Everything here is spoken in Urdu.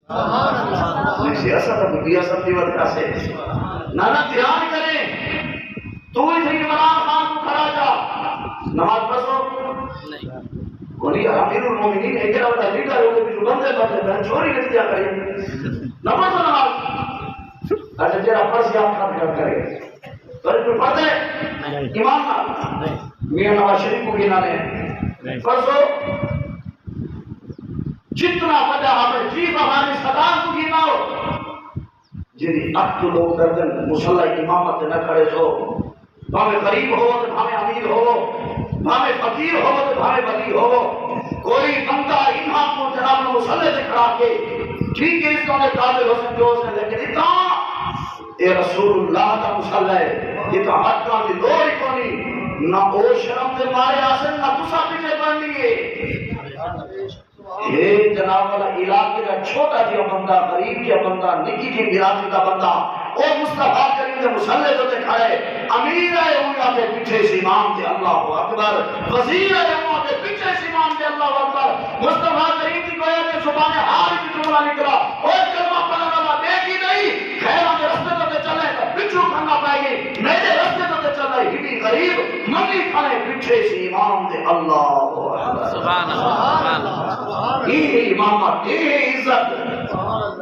سیاست ریاست کی وجہ سے نانا دھیان کریں تو ہی تھی عمران خان کو کھڑا جا نماز پڑھو کوئی امیر المومنین ہے کہ اللہ لیڈر ہو کے بندے بندے چوری نہیں دیا کریں نماز اچھا جرا پرس یاد کر کرے تو پڑھتے امام میاں نواز شریف کو گنا نے پرسو جتنا وجہ ہمیں جی ہماری صدا کو گنا ہو جنہی اب تو لوگ دردن مسلح امامت نہ کرے سو بھامے غریب ہو تو بھامے امیر ہو بھامے فقیر ہو تو بھامے ولی ہو کوئی بندہ امام کو جناب مسلح سے کھڑا کے ٹھیک ہے اس نے قابل حسن جو اس نے لیکن اتنا اے رسول اللہ کا مسلح ہے یہ تو حد کا بھی دو ہی کونی نہ او شرم دے مارے آسن نہ تسا پیچھے بن لیے یہ جناب والا علاقے کا چھوٹا جیا بندہ غریب جیا بندہ نکی کی برادری کا بندہ اور مصطفیٰ کریم کے مسلح تو دکھائے امیر ہے انہاں کے پیچھے سے امام دے اللہ اکبر وزیر ہے انہاں کے پیچھے سے امام دے اللہ اکبر مصطفیٰ کریم کی گویا کے زبان حال کی جملہ نکلا اور کلمہ پڑھنے والا دیکھ ہی نہیں خیرہ کے رستے تو چلے تو پچھو کھانا پائے گی میرے رستے تو چلے ہی غریب منی کھانے پیچھے سے امام دے اللہ اکبر سبحان اللہ یہ امامت یہ عزت